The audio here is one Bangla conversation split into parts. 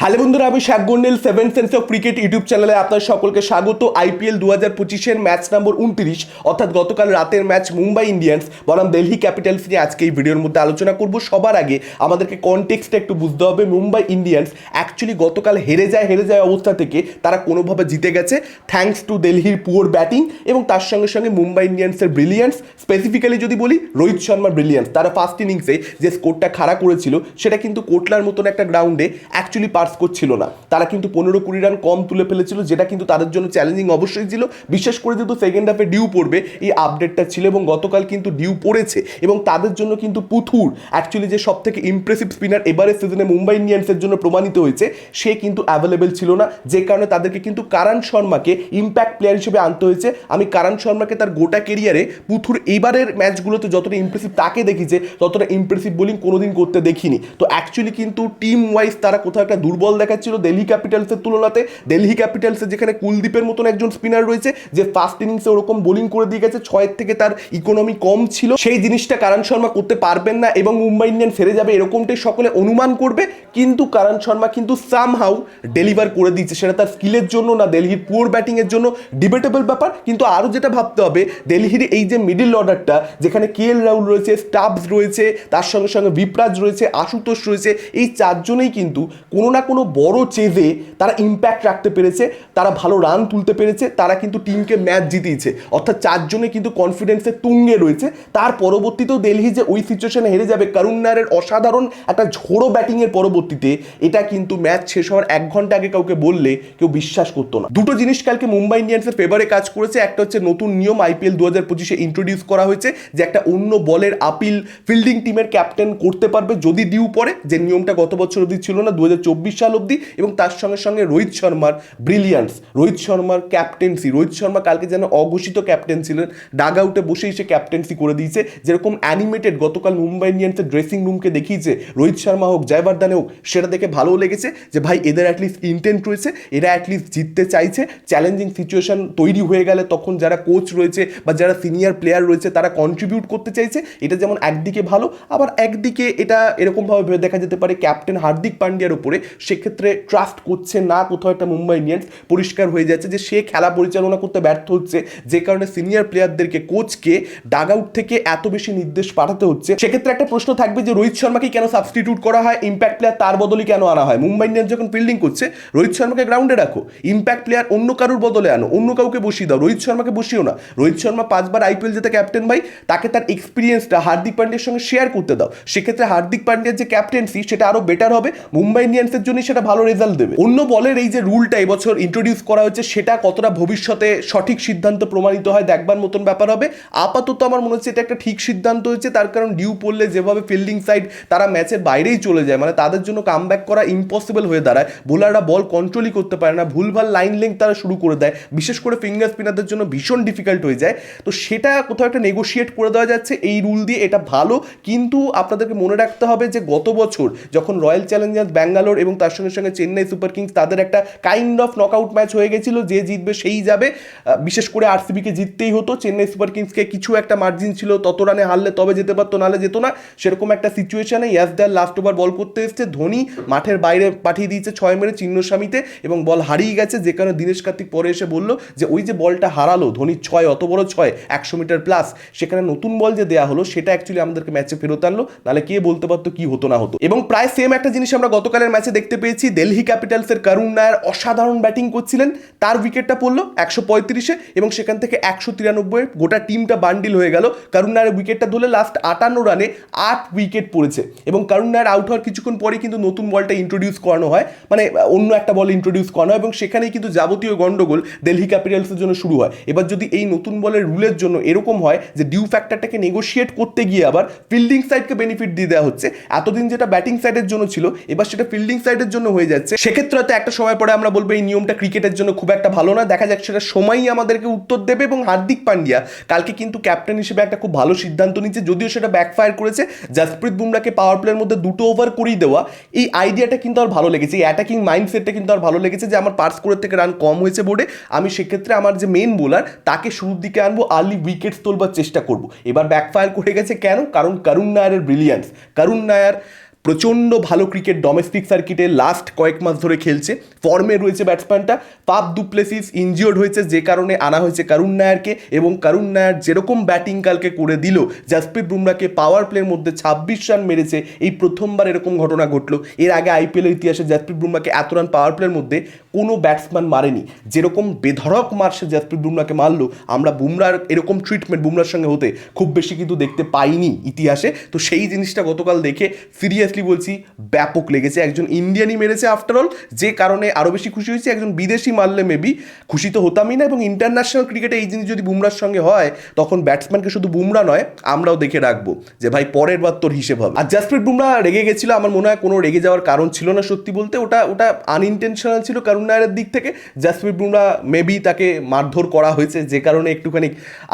হ্যালো বন্ধুরা, আমি শাক গন্ডেল 7 সেন্স অফ ক্রিকেট ইউটিউব চ্যানেলে আপনার সকলকে স্বাগত। আইপিএল 2025-এর ম্যাচ নম্বর 29 অর্থাৎ গতকাল রাতের ম্যাচ মুম্বাই ইন্ডিয়ান্স বনাম দিল্লি ক্যাপিটালস নিয়ে আজকে এই ভিডিওর মধ্যে আলোচনা করব। সবার আগে আমাদেরকে কনটেক্সটটা একটু বুঝতে হবে। মুম্বাই ইন্ডিয়ান্স অ্যাকচুয়ালি গতকাল হেরে যায় অবস্থা থেকে তারা কোনোভাবে জিতে গেছে থ্যাঙ্কস টু দিল্লির পুয়ার ব্যাটিং এবং তার সঙ্গে সঙ্গে মুম্বাই ইন্ডিয়ান্সের ব্রিলিয়ান্স। স্পেসিফিক্যালি যদি বলি রোহিত শর্মার ব্রিলিয়ান্স। তারা ফার্স্ট ইনিংসে যে স্কোরটা খাড়া করেছিল সেটা কিন্তু কোটলার মতন একটা গ্রাউন্ডে অ্যাকচুয়ালি পার্স করছিল না। তারা কিন্তু 15-20 রান কম তুলে ফেলেছিল, যেটা কিন্তু তাদের জন্য চ্যালেঞ্জিং অবশ্যই ছিল। বিশেষ করে যেহেতু সেকেন্ড হাফে ডিউ পড়বে এই আপডেটটা ছিল এবং গতকাল কিন্তু ডিউ পড়েছে এবং তাদের জন্য কিন্তু পুথুর অ্যাকচুয়ালি যে সব থেকে ইমপ্রেসিভ স্পিনার এবারের সিজনে মুম্বাই ইন্ডিয়ান্সের জন্য প্রমাণিত হয়েছে সে কিন্তু অ্যাভেলেবেল ছিল না, যে কারণে তাদেরকে কিন্তু কারণ শর্মাকে ইম্প্যাক্ট প্লেয়ার হিসেবে আনতে হয়েছে। আমি কারণ শর্মাকে তার গোটা কেরিয়ারে পুথুর এবারের ম্যাচগুলোতে যতটা ইমপ্রেসিভ তাকে দেখিছে ততটা ইমপ্রেসিভ বোলিং কোনোদিন করতে দেখিনি। তো অ্যাকচুয়ালি কিন্তু টিম ওয়াইজ তারা কোথাও একটা দুর্বল দেখাচ্ছিল দিল্লি ক্যাপিটালসের তুলনাতে। দিল্লি ক্যাপিটালসের যেখানে কুলদীপের মতন একজন স্পিনার রয়েছে যে ফার্স্ট ইনিংসে ওরকম বোলিং করে দিয়ে গেছে, 6 থেকে তার ইকোনমি কম ছিল, সেই জিনিসটা কারণ শর্মা করতে পারবেন না এবং মুম্বাই ইন্ডিয়ান্স হেরে যাবে এরকমটাই সকলে অনুমান করবে। কিন্তু কারণ শর্মা কিন্তু সামহাউ ডেলিভার করে দিচ্ছে, সেটা তার স্কিলের জন্য না দিল্লির পুয়ার ব্যাটিংয়ের জন্য ডিবেটেবল ব্যাপার। কিন্তু আরও যেটা ভাবতে হবে, দিল্লির এই যে মিডল অর্ডারটা যেখানে কেএল রাহুল রয়েছে, স্টাবস রয়েছে, তার সঙ্গে সঙ্গে বিপ্রাজ রয়েছে, আশুতোষ রয়েছে, এই চারজনেই কিন্তু কোনো না কোনো বড় চেজে তারা ইম্প্যাক্ট রাখতে পেরেছে, তারা ভালো রান তুলতে পেরেছে, তারা কিন্তু টিমকে ম্যাচ জিতিয়েছে। অর্থাৎ চারজনে কিন্তু কনফিডেন্সের তুঙ্গে রয়েছে। তার পরবর্তীতেও দিল্লি যে ওই সিচুয়েশনে হেরে যাবে করুণ নায়ারের অসাধারণ একটা ঝোড়ো ব্যাটিংয়ের পরবর্তীতে, এটা কিন্তু ম্যাচ শেষ হওয়ার 1 ঘন্টা আগে কাউকে বললে কেউ বিশ্বাস করতো না। দুটো জিনিস কালকে মুম্বাই ইন্ডিয়ান্সের ফেভারে কাজ করেছে। একটা হচ্ছে নতুন নিয়ম আইপিএল 2025-এ ইন্ট্রোডিউস করা হয়েছে যে একটা অন্য বলের আপিল ফিল্ডিং টিমের ক্যাপ্টেন করতে পারবে যদি ডিউ পড়ে, যে নিয়মটা গত বছর অবধি ছিল না, 2024 সাল অবধি। এবং তার সঙ্গে সঙ্গে রোহিত শর্মার ব্রিলিয়ান্স, রোহিত শর্মার ক্যাপ্টেন্সি, রোহিত শর্মা কালকে যেন অঘোষিত ক্যাপ্টেন ছিলেন, ডাগ আউটে বসেই সে ক্যাপ্টেন্সি করে দিয়েছে। যেরকম অ্যানিমেটেড গতকাল মুম্বাই ইন্ডিয়ান্সের ড্রেসিং রুমকে দেখিয়েছে রোহিত শর্মা হোক জয়বর্ধনে হোক, সেটা দেখে ভালোও লেগেছে যে ভাই এদের অ্যাটলিস্ট ইন্টেন্ট রয়েছে, এরা অ্যাটলিস্ট জিততে চাইছে। চ্যালেঞ্জিং সিচুয়েশন তৈরি হয়ে গেলে তখন যারা কোচ রয়েছে বা যারা সিনিয়র প্লেয়ার রয়েছে তারা কন্ট্রিবিউট করতে চাইছে। এটা যেমন একদিকে ভালো, আবার একদিকে এটা এরকমভাবে ভেবে দেখা যেতে পারে ক্যাপ্টেন হার্দিক পান্ডিয়ার উপরে সেক্ষেত্রে ট্রাস্ট করছে না কোথাও একটা মুম্বাই ইন্ডিয়ান্স। পরিষ্কার হয়ে যাচ্ছে যে সে খেলা পরিচালনা করতে ব্যর্থ হচ্ছে, যে কারণে সিনিয়র প্লেয়ারদেরকে কোচকে ডাগ আউট থেকে এত বেশি নির্দেশ পাঠাতে হচ্ছে। সেক্ষেত্রে একটা প্রশ্ন থাকবে যে রোহিত শর্মাকে কেন সাবস্টিটিউট করা হয়, ইম্প্যাক্ট প্লেয়ার তার বদলে কেন আনা হয়? মুম্বাই ইন্ডিয়ান্স যখন ফিল্ডিং করছে রোহিত শর্মাকে গ্রাউন্ডে রাখো, ইম্প্যাক্ট প্লেয়ার অন্য কারোর বদলে আনো, অন্য কাউকে বসিয়ে দাও, রোহিত শর্মাকে বসিও না। রোহিত শর্মা 5 বার আইপিএল জেতা ক্যাপ্টেন ভাই, তাকে তার এক্সপিরিয়েন্সটা হার্দিক পান্ডিয়ার সঙ্গে শেয়ার করতে দাও। সেক্ষেত্রে হার্দিক পান্ডিয়ার যে ক্যাপ্টেন্সি সেটা আরো বেটার হবে, মুম্বাই ইন্ডিয়ান্সের জন্য সেটা ভালো রেজাল্ট দেবে। অন্য বলের এই যে রুলটা এবছর ইন্ট্রোডিউস করা হচ্ছে সেটা কতটা ভবিষ্যতে সঠিক সিদ্ধান্ত প্রমাণিত হয় দেখবার মতন ব্যাপার হবে। আপাতত আমার মনে হচ্ছে এটা একটা ঠিক সিদ্ধান্ত হয়েছে, তার কারণ ডিউ পড়লে যেভাবে ফিল্ডিং সাইড তারা ম্যাচের বাইরেই চলে যায়, মানে তাদের জন্য কামব্যাক করা ইম্পসিবল হয়ে দাঁড়ায়। বোলাররা বল কন্ট্রোলই করতে পারে না, ভুলভাল লাইন লেংথ তারা শুরু করে দেয়, বিশেষ করে ফিঙ্গার স্পিনারদের জন্য ভীষণ ডিফিকাল্ট হয়ে যায়। তো সেটা কোথাও একটা নেগোশিয়েট করে দেওয়া যাচ্ছে এই রুল দিয়ে, এটা ভালো। কিন্তু আপনাদেরকে মনে রাখতে হবে যে গত বছর যখন রয়্যাল চ্যালেঞ্জার্স ব্যাঙ্গালোর এবং তার সঙ্গে সঙ্গে চেন্নাই সুপার কিংস তাদের একটা কাইন্ড অফ নকআউট ম্যাচ হয়ে গেছিল, যে জিতবে সেই যাবে। বিশেষ করে আরসিবিকে জিততেই হতো, চেন্নাই সুপার কিংসকে কিছু একটা মার্জিন ছিল, তত রানে হারলে তবে যেতে পারতো, নাহলে যেত না। সেরকম একটা সিচুয়েশনে ইয়াসদার লাস্ট ওভার বল করতে এসছে, ধোনি মাঠের বাইরে পাঠিয়ে দিয়েছে 6 মেরে চিহ্নস্বামীতে এবং বল হারিয়ে গেছে, যে কারণে দীনেশ কার্তিক পরে এসে বললো যে ওই যে বলটা হারালো ধোনির 6, অত বড় 6 100 মিটার প্লাস, সেখানে নতুন বল যে দেওয়া হলো সেটা অ্যাকচুয়ালি আমাদেরকে ম্যাচে ফেরত আনলো, নাহলে কে বলতে পারতো কি হতো না হতো। এবং প্রায় সেম একটা জিনিস আমরা গতকালের ম্যাচে দেখতে পেয়েছি, দিল্লি ক্যাপিটালসের করুণ নায়ার অসাধারণ ব্যাটিং করছিলেন, তার উইকেটটা পড়লো 135-এ এবং সেখান থেকে 193-এ গোটা টিমটা বান্ডিল হয়ে গেল। করুণ নায়ার উইকেটটা ধরলে লাস্ট 58 রানে 8 উইকেট পড়েছে এবং করুণ নায়ার আউট হওয়ার কিছুক্ষণ পরে কিন্তু নতুন বলটা ইন্ট্রোডিউস করানো হয়, মানে অন্য একটা বল ইন্ট্রোডিউস করানো হয় এবং সেখানেই কিন্তু যাবতীয় গন্ডগোল দিল্লি ক্যাপিটালসের জন্য শুরু হয়। এবার যদি এই নতুন বলের রুলের জন্য এরকম হয় যে ডিউ ফ্যাক্টরটাকে নেগোশিয়েট করতে গিয়ে আবার ফিল্ডিং সাইডকে বেনিফিট দিয়ে দেওয়া হচ্ছে, এতদিন যেটা ব্যাটিং সাইডের জন্য ছিল এবার সেটা ফিল্ডিং সাইডের জন্য হয়ে যাচ্ছে, সেক্ষেত্রে হয়তো একটা সময় পরে আমরা বলবো এই নিয়মটা ক্রিকেটের জন্য খুব একটা ভালো না। দেখা যাক সেটা সময়ই আমাদেরকে উত্তর দেবে। এবং হার্দিক পান্ডিয়া কালকে কিন্তু ক্যাপ্টেন হিসেবে একটা খুব ভালো সিদ্ধান্ত নিচ্ছে, যদিও সেটা ব্যাকফায়ার করেছে। জসপ্রীত বুমরাকে পাওয়ার প্লের মধ্যে 2 ওভার করিয়ে দেওয়া, এই আইডিয়াটা কিন্তু আর ভালো লেগেছে, এই অ্যাটাকিং মাইন্ডসেটটা কিন্তু আর ভালো লেগেছে যে আমার পার স্কোরের থেকে রান কম হয়েছে বোর্ডে, আমি সেক্ষেত্রে আমার যে মেন বোলার তাকে শুরুর দিকে আনবো, আর্লি উইকেটস তোলবার চেষ্টা করবো। এবার ব্যাকফায়ার করে গেছে কেন? কারণ করুণ নায়ারের ব্রিলিয়ান্স। করুণ নায়ার প্রচণ্ড ভালো ক্রিকেট ডোমেস্টিক সার্কিটে লাস্ট কয়েক মাস ধরে খেলছে, ফর্মে রয়েছে ব্যাটসম্যানটা। ফাফ দু প্লেসিস ইনজিওর্ড হয়েছে, যে কারণে আনা হয়েছে করুণ নায়ারকে, এবং করুণ নায়ার যেরকম ব্যাটিং কালকে করে দিল, জাসপ্রীত বুমরাকে পাওয়ার প্লের মধ্যে 26 রান মেরেছে, এই প্রথমবার এরকম ঘটনা ঘটলো। এর আগে আইপিএলের ইতিহাসে জাসপ্রীত বুমরাকে এত রান পাওয়ার প্লের মধ্যে কোনো ব্যাটসম্যান মারেনি। যেরকম বেধড়ক মারছে জাসপ্রীত বুমরাকে মারলো, আমরা বুমরার এরকম ট্রিটমেন্ট বুমরার সঙ্গে হতে খুব বেশি কিন্তু দেখতে পাইনি ইতিহাসে। তো সেই জিনিসটা গতকাল দেখে সিরিয়াসলি বলছি ব্যাপক লেগেছে। একজন ইন্ডিয়ানই মেরেছে আফটারঅল, যে কারণে আরও বেশি খুশি হয়েছে। একজন বিদেশি মারলে মেবি খুশি তো হতামই না। এবং ইন্টারন্যাশনাল ক্রিকেটে এই জিনিস যদি বুমরার সঙ্গে হয়, তখন ব্যাটসম্যানকে শুধু বুমরা নয়, আমরাও দেখে রাখবো যে ভাই পরের বার তোর হিসেব হবে। আর জাসপ্রীত বুমরা রেগে গেছিল, আমার মনে হয় কোনো রেগে যাওয়ার কারণ ছিল না সত্যি বলতে। ওটা আনইনটেনশনাল ছিল করুণ নায়ারের দিক থেকে। জাসপ্রীত বুমরা মেবি তাকে মারধর করা হয়েছে, যে কারণে একটুখানি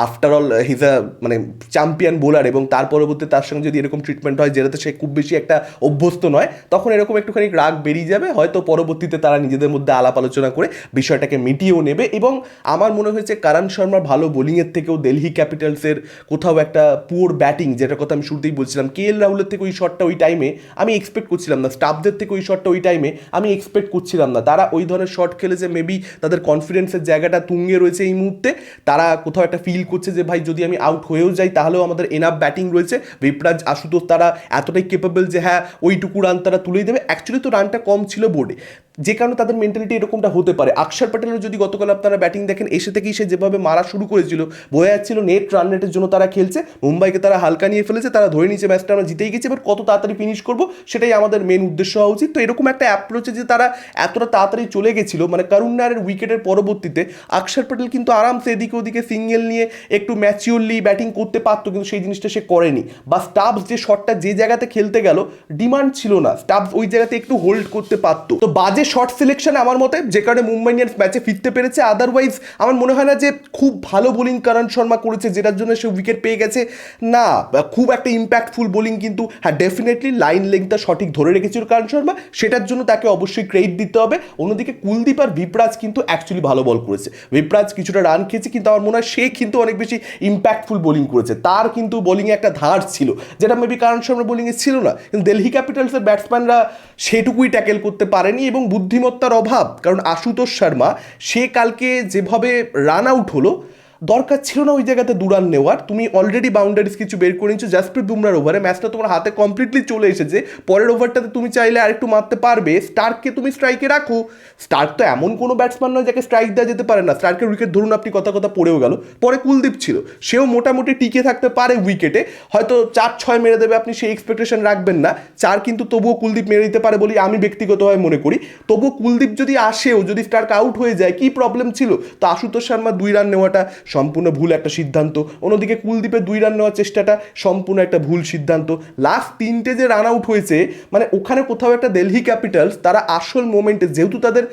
আফটারঅল হিজ আ মানে চ্যাম্পিয়ন বোলার, এবং তার পরবর্তী তার সঙ্গে যদি এরকম ট্রিটমেন্ট হয় যেটাতে সে খুব বেশি একটা অভ্যস্ত নয়, তখন এরকম একটুখানি রাগ বেরিয়ে যাবে। হয়তো পরবর্তীতে তারা নিজেদের মধ্যে আলাপ আলোচনা করে বিষয়টাকে মিটিয়েও নেবে। এবং আমার মনে হয়েছে করণ শর্মার ভালো বোলিংয়ের থেকেও দিল্লি ক্যাপিটালসের কোথাও একটা পুওর ব্যাটিং, যেটার কথা আমি শুরুতেই বলছিলাম, KL রাহুলের থেকে ওই শটটা ওই টাইমে আমি এক্সপেক্ট করছিলাম না, স্টাফদের থেকে ওই শটটা ওই টাইমে আমি এক্সপেক্ট করছিলাম না। তারা ওই ধরনের শট খেলেছে, মেবি তাদের কনফিডেন্সের জায়গাটা তুঙ্গে রয়েছে এই মুহূর্তে। তারা কোথাও একটা ফিল করছে যে ভাই যদি আমি আউট হয়েও যাই তাহলেও আমাদের এনাফ ব্যাটিং রয়েছে। বিপ্রাজ, আশুতোষ তারা এতটাই কেপেবল যে হ্যাঁ ওইটুকু রান তারা তুলেই দেবে। অ্যাকচুয়ালি তো রানটা কম ছিল বোর্ডে, যে কারণে তাদের মেন্টালিটি এরকমটা হতে পারে। অক্ষর প্যাটেলের যদি গতকাল আপনারা ব্যাটিং দেখেন, এসে থেকেই সে যেভাবে মারা শুরু করেছিল, বোঝা যাচ্ছিল নেট রান রেটের জন্য তারা খেলছে। মুম্বাইকে তারা হালকা নিয়ে ফেলেছে, তারা ধরে নিয়েছে ম্যাচটা আমরা জিতেই গেছি, এবার কত তাড়াতাড়ি ফিনিশ করবো সেটাই আমাদের মেন উদ্দেশ্য হওয়া উচিত। তো এরকম একটা অ্যাপ্রোচে যে তারা এতটা তাড়াতাড়ি চলে গেছিল, মানে করুণ নায়ারের উইকেটের পরবর্তীতে অক্ষর প্যাটেল কিন্তু আরামসে এদিকে ওদিকে সিঙ্গেল নিয়ে একটু ম্যাচিওরলি ব্যাটিং করতে পারতো, কিন্তু সেই জিনিসটা সে করেনি। বা স্টাফস যে শটটা যে জায়গাতে খেলতে গেল, ডিমান্ড ছিল না, স্টাফস ওই জায়গাতে একটু হোল্ড করতে পারতো। তো বাজে শট সিলেকশন আমার মতে, যে কারণে মুম্বাই ইন্ডিয়ান্স ম্যাচে ফিরতে পেরেছে। আদারওয়াইজ আমার মনে হয় না যে খুব ভালো বোলিং করণ শর্মা করেছে যেটার জন্য সে উইকেট পেয়ে গেছে, না। খুব একটা ইম্প্যাক্টফুল বোলিং কিন্তু হ্যাঁ ডেফিনেটলি লাইন লেংথটা সঠিক ধরে রেখেছিল করণ শর্মা, সেটার জন্য তাকে অবশ্যই ক্রেডিট দিতে হবে। অন্যদিকে কুলদীপ আর বিপ্রাজ কিন্তু অ্যাকচুয়ালি ভালো বল করেছে। বিপ্রাজ কিছুটা রান খেয়েছে, কিন্তু আমার মনে হয় সে কিন্তু অনেক বেশি ইম্প্যাক্টফুল বোলিং করেছে। তার কিন্তু বোলিংয়ে একটা ধার ছিল, যেটা মেবি করণ শর্মার বোলিংয়ে ছিল না। কিন্তু দিল্লি ক্যাপিটালসের ব্যাটসম্যানরা সেটুকুই ট্যাকেল করতে পারেনি, এবং বুদ্ধিমত্তার অভাব। কারণ আশুতোষ শর্মা সে কালকে যেভাবে রান আউট হলো, দরকার ছিল না ওই জায়গাতে দুরান নেওয়ার। তুমি অলরেডি বাউন্ডারিজ কিছু বের করে নিচ্ছ জাসপ্রীত বুমরার ওভারে, ম্যাচটা তোমার হাতে কমপ্লিটলি চলে এসেছে। পরের ওভারটাতে তুমি চাইলে আরেকটু মারতে পারবে, স্টার্ককে তুমি স্ট্রাইকে রাখো। স্টার্ক তো এমন কোনো ব্যাটসম্যান নয় যাকে স্ট্রাইক দেওয়া যেতে পারে না। স্টার্কের উইকেট ধরুন আপনি কথা পড়েও গেল, পরে কুলদীপ ছিল, সেও মোটামুটি টিকে থাকতে পারে উইকেটে, হয়তো 4-6 মেরে দেবে, আপনি সেই এক্সপেকটেশন রাখবেন না। 4 কিন্তু তবুও কুলদীপ মেরে দিতে পারে বলেই আমি ব্যক্তিগতভাবে মনে করি। তবুও কুলদীপ যদি আসেও, যদি স্টার্ক আউট হয়ে যায়, কি প্রবলেম ছিল? তো আশুতোষ শর্মা 2 রান নেওয়াটা সম্পূর্ণ ভুল একটা সিদ্ধান্ত। অন্যদিকে কুলদীপের 2 রান নেওয়ার চেষ্টাটা সম্পূর্ণ একটা ভুল সিদ্ধান্ত। লাস্ট 3টে যে রান আউট হয়েছে, মানে ওখানে কোথাও একটা দিল্লি ক্যাপিটালস তারা আসল মোমেন্টে, যেহেতু তাদের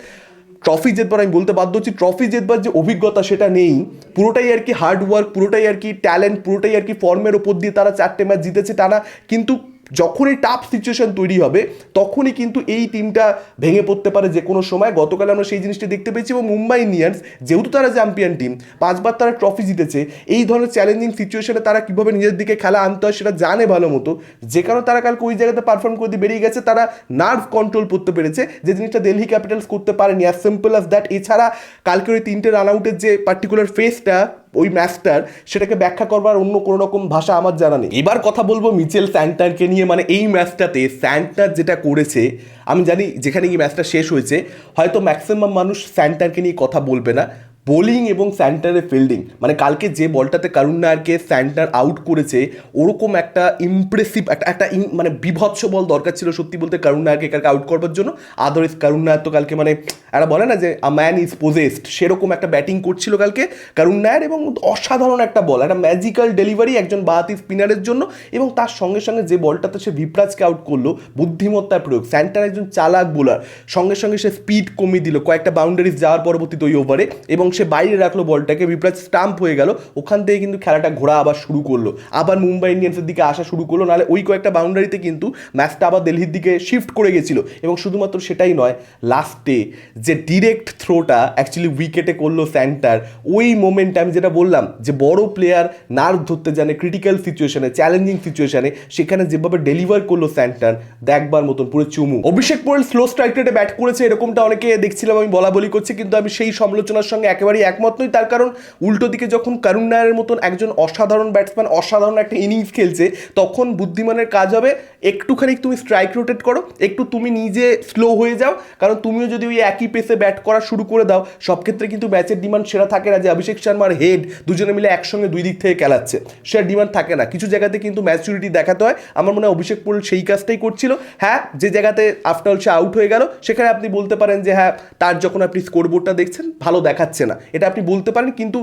ট্রফি জেতবার, আমি বলতে বাধ্য হচ্ছি, ট্রফি জেতবার যে অভিজ্ঞতা সেটা নেই, পুরোটাই আর কি হার্ড ওয়ার্ক, পুরোটাই আর কি ট্যালেন্ট, পুরোটাই আর কি ফর্মের ওপর দিয়ে তারা 4টে ম্যাচ জিতেছে টানা। কিন্তু যখনই টাফ সিচুয়েশন তৈরি হবে, তখনই কিন্তু এই টিমটা ভেঙে পড়তে পারে যে কোনো সময়। গতকাল আমরা সেই জিনিসটা দেখতে পেয়েছি। এবং মুম্বাই ইন্ডিয়ান্স যেহেতু তারা চ্যাম্পিয়ন টিম, 5বার তারা ট্রফি জিতেছে, এই ধরনের চ্যালেঞ্জিং সিচুয়েশনে তারা কীভাবে নিজের দিকে খেলা আনতে হয় সেটা জানে ভালো মতো, যে কারণে তারা কালকে ওই জায়গাতে পারফর্ম করে দিয়ে বেরিয়ে গেছে। তারা নার্ভ কন্ট্রোল করতে পেরেছে, যে জিনিসটা দিল্লি ক্যাপিটালস করতে পারেনি। As simple as that. এছাড়া কালকের ওই 3টে রান আউটের যে পার্টিকুলার ফেসটা ওই ম্যাচটার, সেটাকে ব্যাখ্যা করবার অন্য কোনো রকম ভাষা আমার জানা নেই। এবার কথা বলবো মিচেল স্যান্টনারকে নিয়ে। মানে এই ম্যাচটাতে স্যান্টনার যেটা করেছে, আমি জানি যেখানে এই ম্যাচটা শেষ হয়েছে হয়তো ম্যাক্সিমাম মানুষ স্যান্টনারকে নিয়ে কথা বলবে না। বোলিং এবং স্যান্টনারের ফিল্ডিং, মানে কালকে যে বলটাতে করুণ নায়ারকে স্যান্টনার আউট করেছে, ওরকম একটা ইমপ্রেসিভ একটা মানে বিভৎস বল দরকার ছিল সত্যি বলতে করুণ নায়ারকে কালকে আউট করবার জন্য। আদারওয়াইজ করুণ নায়ার তো কালকে মানে একটা বলে না যে আ ম্যান ইজ পোজেসড, সেরকম একটা ব্যাটিং করছিল কালকে করুণ নায়ার। এবং অসাধারণ একটা বল, একটা ম্যাজিক্যাল ডেলিভারি একজন বাহাতি স্পিনারের জন্য। এবং তার সঙ্গে সঙ্গে যে বলটাতে সে বিপ্রাজকে আউট করলো, বুদ্ধিমত্তার প্রয়োগ। স্যান্টনার একজন চালাক বোলার, সঙ্গে সঙ্গে সে স্পিড কমিয়ে দিল কয়েকটা বাউন্ডারিজ যাওয়ার পরবর্তীতে ওই ওভারে, এবং সে বাইরে রাখলো বলটাকে, বিপরাজ স্টাম্প হয়ে গেল, ওখান থেকে কিন্তু খেলাটা ঘোরা আবার শুরু করলো, আবার মুম্বাই ইন্ডিয়ান্সের দিকে আসা শুরু করলো, নাহলে ওই কয়েকটা বাউন্ডারিতে কিন্তু ম্যাচটা আবার দিল্লির দিকে শিফট করে গেছিলো। এবং শুধুমাত্র সেটাই নয়, লাস্টে যে ডিরেক্ট থ্রোটা অ্যাকচুয়ালি উইকেটে করলো স্যান্টার, ওই মোমেন্টে আমি যেটা বললাম যে বড় প্লেয়ার নার্ভ ধরতে জানে ক্রিটিক্যাল সিচুয়েশনে, চ্যালেঞ্জিং সিচুয়েশনে, সেখানে যেভাবে ডেলিভার করলো স্যান্টার, দেখবার মতন পুরো চুমু। অভিষেক পোরেল স্লো স্ট্রাইক রেটে ব্যাট করেছে এরকমটা অনেকে দেখছিলাম, আমি বলা বলি করছি, কিন্তু আমি সেই সমালোচনার সঙ্গে একেবারেই একমত নই। তার কারণ উল্টো দিকে যখন করুণ নায়ারের মতন একজন অসাধারণ ব্যাটসম্যান অসাধারণ একটা ইনিংস খেলছে, তখন বুদ্ধিমানের কাজ হবে একটুখানি তুমি স্ট্রাইক রোটেট করো, একটু তুমি নিজে স্লো হয়ে যাও, কারণ তুমিও যদি ওই একই পেসে ব্যাট করা শুরু করে দাও, সব ক্ষেত্রে কিন্তু ম্যাচের ডিমান্ড সেরা থাকে না যে অভিষেক শর্মার হেড দুজনে মিলে একসঙ্গে দুই দিক থেকে খেলাচ্ছে, সেটা ডিমান্ড থাকে না। কিছু জায়গাতে কিন্তু ম্যাচুরিটি দেখাতে হয়, আমার মনে হয় অভিষেক পোরেল সেই কাজটাই করছিল। হ্যাঁ, যে জায়গাতে আফটার অল সে আউট হয়ে গেল, সেখানে আপনি বলতে পারেন যে হ্যাঁ, তার যখন আপনি স্কোরবোর্ডটা দেখছেন ভালো দেখাচ্ছে না, এটা আপনি বলতে পারেন, কিন্তু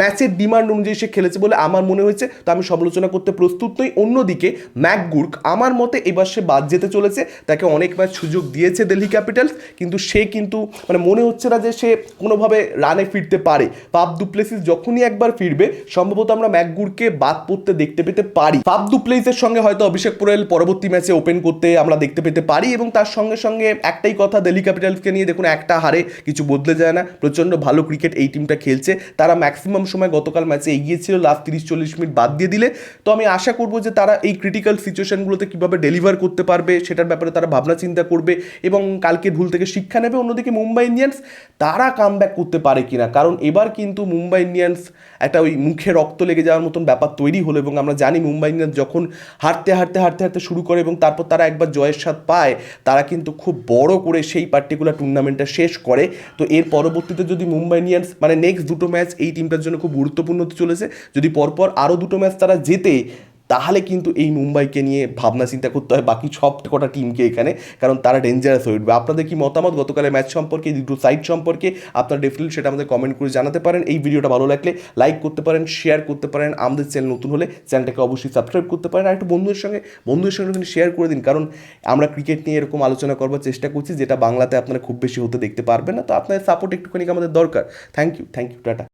ম্যাচের ডিমান্ড অনুযায়ী সে খেলেছে বলে আমার মনে হয়েছে, তো আমি সমালোচনা করতে প্রস্তুত নই। অন্যদিকে ম্যাকগুর্ক আমার মতে এবার সে বাদ যেতে চলেছে, তাকে অনেক ম্যাচ সুযোগ দিয়েছে দিল্লি ক্যাপিটালস, কিন্তু সে কিন্তু মানে মনে হচ্ছে না যে সে কোনোভাবে রানে ফিরতে পারে। ফাফ দু প্লেসিস যখনই একবার ফিরবে, সম্ভবত আমরা ম্যাকগুর্ককে বাদ পড়তে দেখতে পেতে পারি। ফাফ দু প্লেসের সঙ্গে হয়তো অভিষেক পোরেল পরবর্তী ম্যাচে ওপেন করতে আমরা দেখতে পেতে পারি। এবং তার সঙ্গে সঙ্গে একটাই কথা দিল্লি ক্যাপিটালসকে নিয়ে, দেখুন একটা হারে কিছু বদলে যায় না, প্রচণ্ড ভালো ক্রিকেট এই টিমটা খেলছে, তারা ম্যাক্সিমাম সময় গতকাল ম্যাচে এগিয়ে ছিল, লাস্ট 30-40 মিনিট বাদ দিয়ে দিলে। তো আমি আশা করবো যে তারা এই ক্রিটিক্যাল সিচুয়েশনগুলোতে কীভাবে ডেলিভার করতে পারবে সেটার ব্যাপারে তারা ভাবনা চিন্তা করবে এবং কালকের ভুল থেকে শিক্ষা নেবে। অন্যদিকে মুম্বাই ইন্ডিয়ান্স তারা কামব্যাক করতে পারে কিনা, কারণ এবার কিন্তু মুম্বাই ইন্ডিয়ান্স একটা ওই মুখে রক্ত লেগে যাওয়ার মতন ব্যাপার তৈরি হলো। এবং আমরা জানি মুম্বাই ইন্ডিয়ান্স যখন হারতে হারতে হারতে হারতে শুরু করে এবং তারপর তারা একবার জয়ের স্বাদ পায়, তারা কিন্তু খুব বড় করে সেই পার্টিকুলার টুর্নামেন্টটা শেষ করে। তো এর পরবর্তীতে যদি মুম্বাই ইন্ডিয়ান্স মানে নেক্সট দুটো ম্যাচ এই টিমটার জন্য খুব গুরুত্বপূর্ণ হতে চলেছে, যদি পরপর আরও দুটো ম্যাচ তারা জেতে, তাহলে কিন্তু এই মুম্বাইকে নিয়ে ভাবনা চিন্তা করতে হয় বাকি সব কটা টিমকে এখানে, কারণ তারা ডেঞ্জারাস হয়ে উঠবে। আপনাদের কি মতামত গতকালের ম্যাচ সম্পর্কে, এই দুটো সাইড সম্পর্কে, আপনারা ডেফিনেটলি সেটা আমাদের কমেন্ট করে জানাতে পারেন। এই ভিডিওটা ভালো লাগলে লাইক করতে পারেন, শেয়ার করতে পারেন, আমাদের চ্যানেল নতুন হলে চ্যানেলটাকে অবশ্যই সাবস্ক্রাইব করতে পারেন, আর একটু বন্ধুদের সঙ্গে শেয়ার করে দিন, কারণ আমরা ক্রিকেট নিয়ে এরকম আলোচনা করবার চেষ্টা করছি যেটা বাংলাতে আপনারা খুব বেশি হতে দেখতে পারবেন না। তো আপনাদের সাপোর্ট একটুখানি আমাদের দরকার। Thank you, tata.